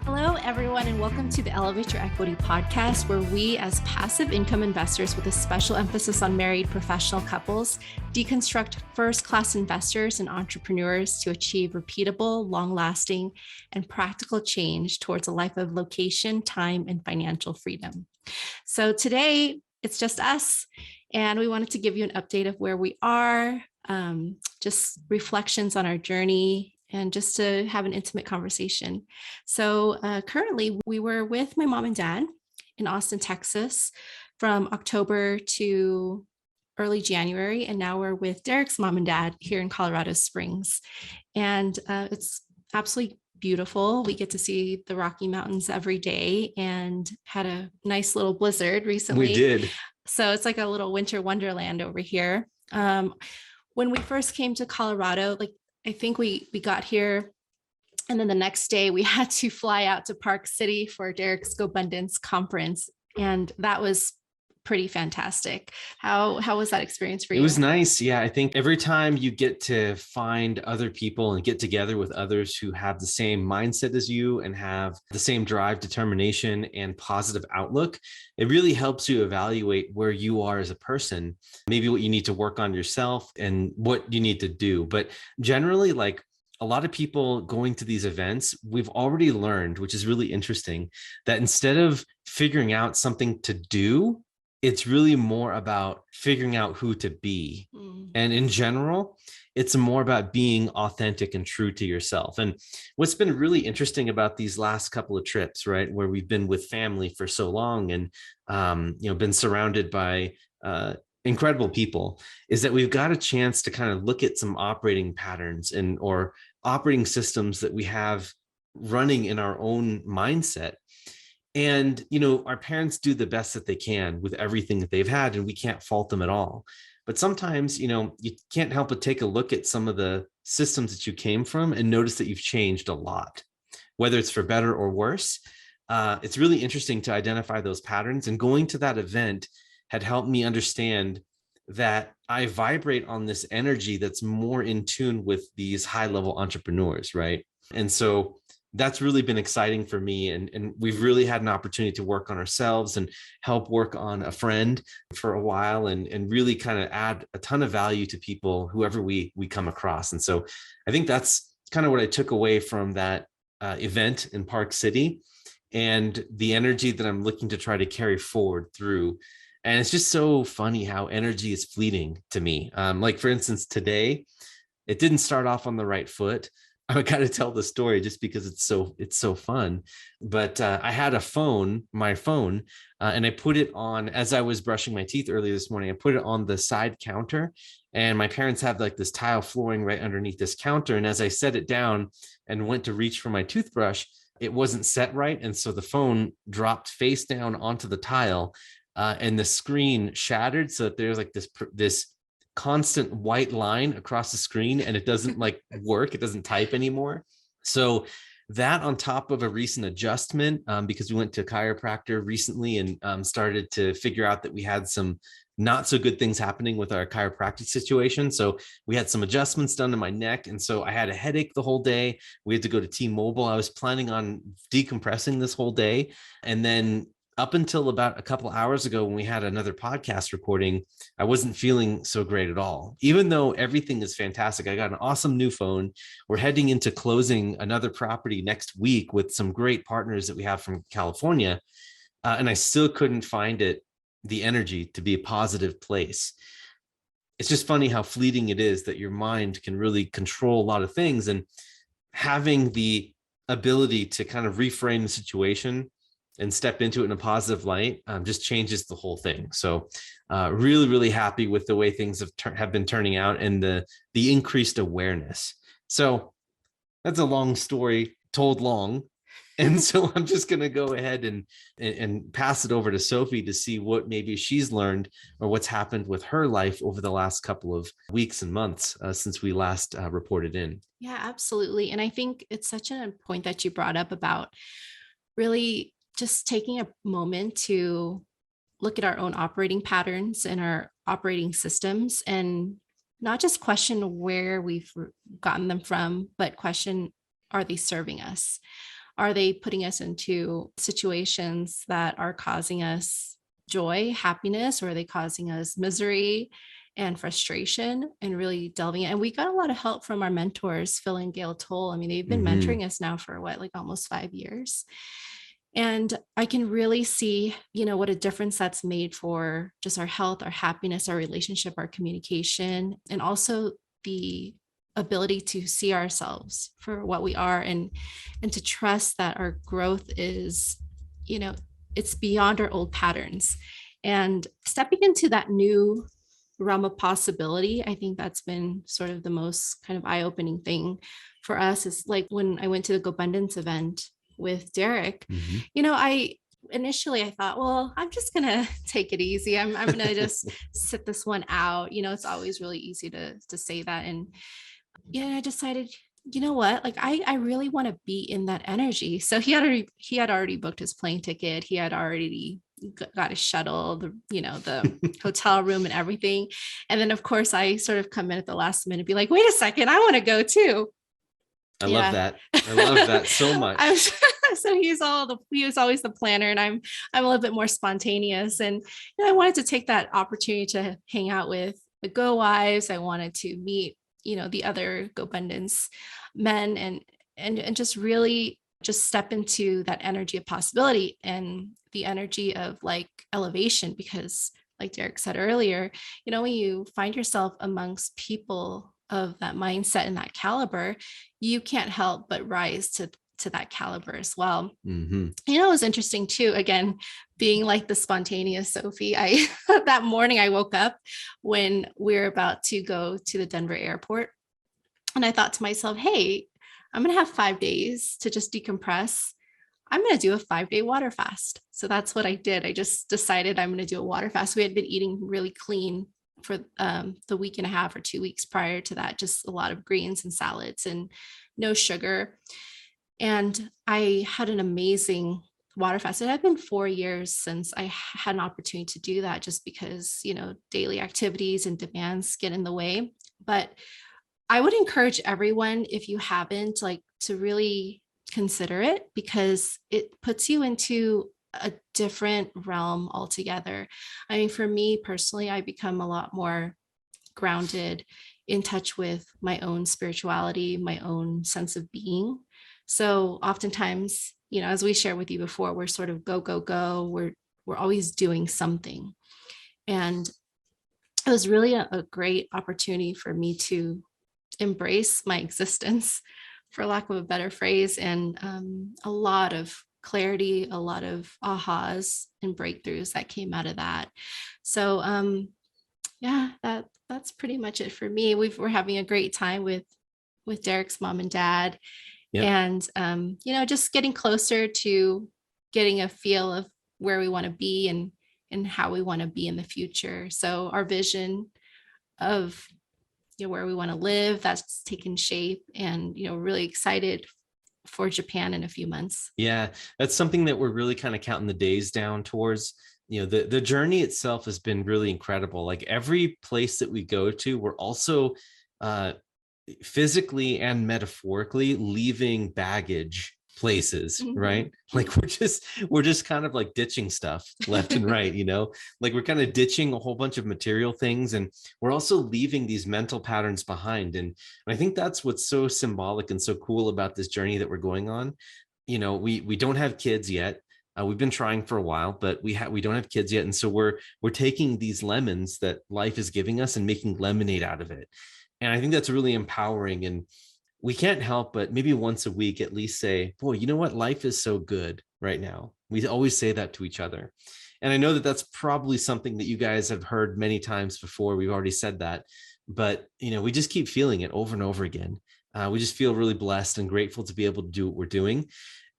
Hello, everyone, and welcome to the Elevate Your Equity podcast, where we, as passive income investors with a special emphasis on married professional couples, deconstruct first-class investors and entrepreneurs to achieve repeatable, long-lasting, and practical change towards a life of location, time, and financial freedom. So today, it's just us, and we wanted to give you an update of where we are, just reflections on our journey, and just to have an intimate conversation. So currently we were with my mom and dad in Austin, Texas from October to early January. And now we're with Derek's mom and dad here in Colorado Springs. And it's absolutely beautiful. We get to see the Rocky Mountains every day and had a nice little blizzard recently. We did. So it's like a little winter wonderland over here. When we first came to Colorado, I think we got here, and then the next day we had to fly out to Park City for Derek's GoBundance conference, and that was pretty fantastic. How was that experience for you? It was nice. Yeah, I think every time you get to find other people and get together with others who have the same mindset as you and have the same drive, determination, and positive outlook, it really helps you evaluate where you are as a person, maybe what you need to work on yourself and what you need to do. But generally, a lot of people going to these events, we've already learned, which is really interesting, that instead of figuring out something to do, it's really more about figuring out who to be. And in general, it's more about being authentic and true to yourself. And what's been really interesting about these last couple of trips, right, where we've been with family for so long and, been surrounded by incredible people, is that we've got a chance to kind of look at some operating patterns or operating systems that we have running in our own mindset. And, our parents do the best that they can with everything that they've had, and we can't fault them at all. But sometimes, you can't help but take a look at some of the systems that you came from and notice that you've changed a lot, whether it's for better or worse. It's really interesting to identify those patterns, and going to that event had helped me understand that I vibrate on this energy that's more in tune with these high-level entrepreneurs, right? And so that's really been exciting for me. And we've really had an opportunity to work on ourselves and help work on a friend for a while and really kind of add a ton of value to people, whoever we come across. And so I think that's kind of what I took away from that event in Park City and the energy that I'm looking to try to carry forward through. And it's just so funny how energy is fleeting to me. For instance, today, it didn't start off on the right foot. I got to tell the story just because it's so fun. But I had my phone, and I put it on as I was brushing my teeth earlier this morning. I put it on the side counter, and my parents have this tile flooring right underneath this counter. And as I set it down and went to reach for my toothbrush, it wasn't set right, and so the phone dropped face down onto the tile, and the screen shattered. So that there's this constant white line across the screen, and it doesn't work. It doesn't type anymore. So that, on top of a recent adjustment, because we went to a chiropractor recently and started to figure out that we had some not so good things happening with our chiropractic situation. So we had some adjustments done to my neck. And so I had a headache the whole day. We had to go to T-Mobile. I was planning on decompressing this whole day. And then up until about a couple hours ago, when we had another podcast recording, I wasn't feeling so great at all, even though everything is fantastic. I got an awesome new phone. We're heading into closing another property next week with some great partners that we have from California. And I still couldn't find the energy to be a positive place. It's just funny how fleeting it is that your mind can really control a lot of things, and having the ability to kind of reframe the situation and step into it in a positive light just changes the whole thing. So really, really happy with the way things have been turning out and the increased awareness. So that's a long story told long. And so I'm just going to go ahead and pass it over to Sophie to see what maybe she's learned or what's happened with her life over the last couple of weeks and months since we last reported in. Yeah, absolutely. And I think it's such a point that you brought up about really just taking a moment to look at our own operating patterns and our operating systems, and not just question where we've gotten them from, but question, are they serving us? Are they putting us into situations that are causing us joy, happiness, or are they causing us misery and frustration, and really delving in? And we got a lot of help from our mentors, Phil and Gail Toll. I mean, they've been Mm-hmm. mentoring us now for what, like almost 5 years. And I can really see, what a difference that's made for just our health, our happiness, our relationship, our communication, and also the ability to see ourselves for what we are, and to trust that our growth is, you know, it's beyond our old patterns. And stepping into that new realm of possibility, I think that's been sort of the most kind of eye-opening thing for us, is like when I went to the GoBundance event with Derek, Mm-hmm. I initially I thought, well, I'm just gonna take it easy. I'm gonna just sit this one out. It's always really easy to say that. And I decided, you know what, like I really want to be in that energy. So he had already booked his plane ticket. He had already got a shuttle, the hotel room and everything. And then of course I sort of come in at the last minute, be like, wait a second, I want to go too. I love Yeah. that. I love that so much. So he was always the planner, and I'm a little bit more spontaneous. And I wanted to take that opportunity to hang out with the Go Wives. I wanted to meet, the other GoBundance men, and just really just step into that energy of possibility and the energy of like elevation. Because like Derek said earlier, when you find yourself amongst people of that mindset and that caliber, you can't help but rise to that caliber as well. Mm-hmm. It was interesting too, again, being like the spontaneous Sophie. I that morning I woke up when we were about to go to the Denver airport, and I thought to myself, hey, I'm going to have 5 days to just decompress. I'm going to do a 5-day water fast. So that's what I did. I just decided I'm going to do a water fast. We had been eating really clean for the week and a half or 2 weeks prior to that, just a lot of greens and salads and no sugar. And I had an amazing water fast. It had been 4 years since I had an opportunity to do that, just because, daily activities and demands get in the way. But I would encourage everyone, if you haven't, like, to really consider it, because it puts you into a different realm altogether. I mean, for me personally, I become a lot more grounded, in touch with my own spirituality, my own sense of being. So oftentimes, as we shared with you before, we're sort of go, go, go. We're always doing something. And it was really a great opportunity for me to embrace my existence, for lack of a better phrase, and a lot of clarity, a lot of ahas and breakthroughs that came out of that. So yeah, that's pretty much it for me. We're having a great time with Derek's mom and dad, Yep. and just getting closer to getting a feel of where we want to be, and how we want to be in the future. So our vision of where we want to live, that's taken shape, and really excited for Japan in a few months. Yeah, that's something that we're really kind of counting the days down towards. The journey itself has been really incredible. Like every place that we go to, we're also uh, physically and metaphorically leaving baggage places, right? Like we're just kind of like ditching stuff left and right, like we're kind of ditching a whole bunch of material things, and we're also leaving these mental patterns behind. And I think that's what's so symbolic and so cool about this journey that we're going on. We don't have kids yet. We've been trying for a while, but we don't have kids yet, and so we're taking these lemons that life is giving us and making lemonade out of it. And I think that's really empowering. And we can't help but maybe once a week at least say, boy, you know what? Life is so good right now. We always say that to each other. And I know that that's probably something that you guys have heard many times before. We've already said that, but we just keep feeling it over and over again. We just feel really blessed and grateful to be able to do what we're doing.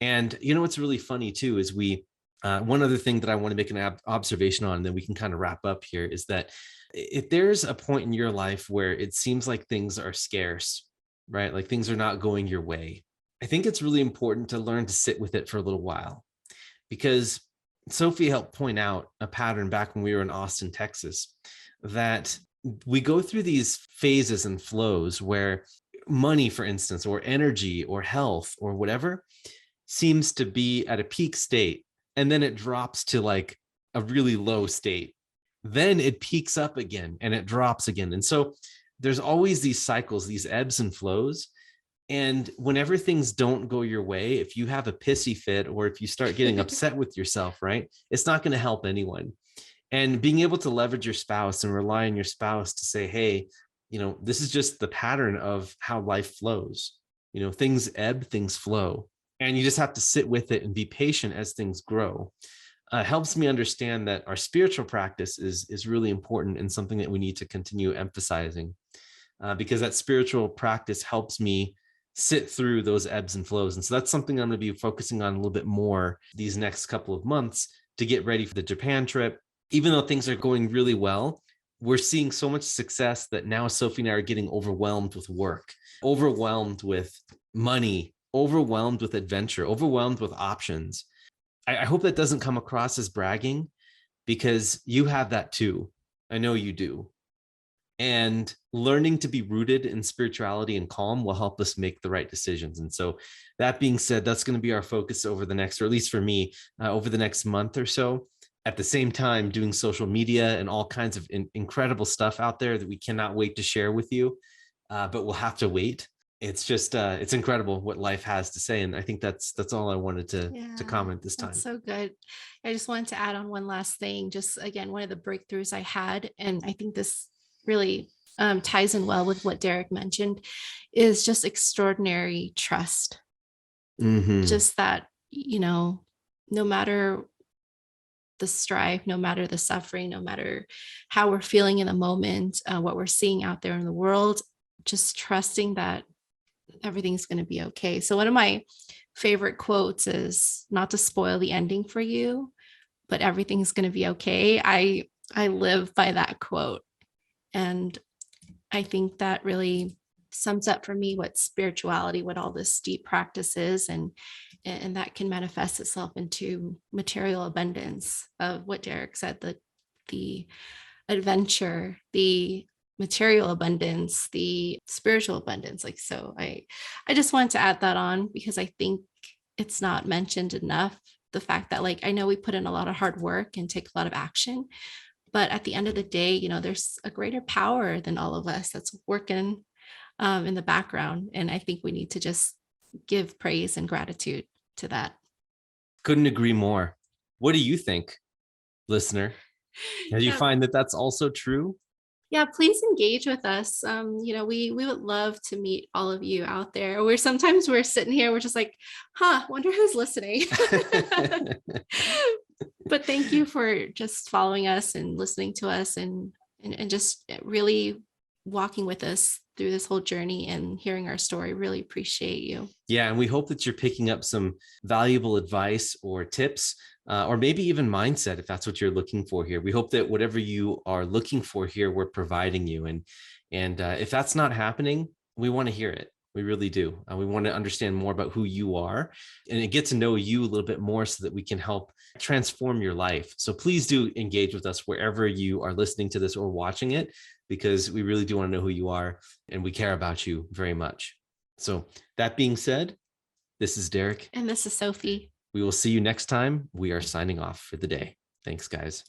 And what's really funny too is one other thing that I want to make an observation on, and then we can kind of wrap up here, is that if there's a point in your life where it seems like things are scarce, right? Like things are not going your way, I think it's really important to learn to sit with it for a little while, because Sophie helped point out a pattern back when we were in Austin, Texas, that we go through these phases and flows where money, for instance, or energy or health or whatever, seems to be at a peak state, and then it drops to like a really low state. Then it peaks up again and it drops again. And so there's always these cycles, these ebbs and flows. And whenever things don't go your way, if you have a pissy fit or if you start getting upset with yourself, right, it's not going to help anyone. And being able to leverage your spouse and rely on your spouse to say, hey, this is just the pattern of how life flows. Things ebb, things flow. And you just have to sit with it and be patient as things grow. Helps me understand that our spiritual practice is really important and something that we need to continue emphasizing, because that spiritual practice helps me sit through those ebbs and flows. And so that's something I'm going to be focusing on a little bit more these next couple of months to get ready for the Japan trip. Even though things are going really well, we're seeing so much success that now Sophie and I are getting overwhelmed with work, overwhelmed with money, overwhelmed with adventure, overwhelmed with options. I hope that doesn't come across as bragging, because you have that too. I know you do. And learning to be rooted in spirituality and calm will help us make the right decisions. And so that being said, that's going to be our focus over the next, or at least for me, over the next month or so. At the same time, doing social media and all kinds of incredible stuff out there that we cannot wait to share with you, but we'll have to wait. It's just, it's incredible what life has to say. And I think that's all I wanted to comment this time. That's so good. I just wanted to add on one last thing. Just again, one of the breakthroughs I had, and I think this really ties in well with what Derek mentioned, is just extraordinary trust. Mm-hmm. Just that, no matter the strife, no matter the suffering, no matter how we're feeling in the moment, what we're seeing out there in the world, just trusting that everything's going to be okay. So one of my favorite quotes is, not to spoil the ending for you, but everything's going to be okay. I live by that quote. And I think that really sums up for me what spirituality, what all this deep practice is, and that can manifest itself into material abundance of what Derek said, the adventure, the material abundance, the spiritual abundance. Like, so I just wanted to add that on, because I think it's not mentioned enough. The fact that, like, I know we put in a lot of hard work and take a lot of action, but at the end of the day, there's a greater power than all of us that's working in the background. And I think we need to just give praise and gratitude to that. Couldn't agree more. What do you think, listener? Do you find that that's also true? Yeah, please engage with us. We would love to meet all of you out there. We're sitting here, we're just like, wonder who's listening. But thank you for just following us and listening to us, and just really walking with us through this whole journey and hearing our story. Really appreciate you. Yeah, and we hope that you're picking up some valuable advice or tips, or maybe even mindset, if that's what you're looking for here. We hope that whatever you are looking for here, we're providing you. And if that's not happening, we want to hear it. We really do. We want to understand more about who you are and get to know you a little bit more, so that we can help transform your life. So please do engage with us wherever you are listening to this or watching it, because we really do want to know who you are and we care about you very much. So that being said, this is Derek. And this is Sophie. We will see you next time. We are signing off for the day. Thanks, guys.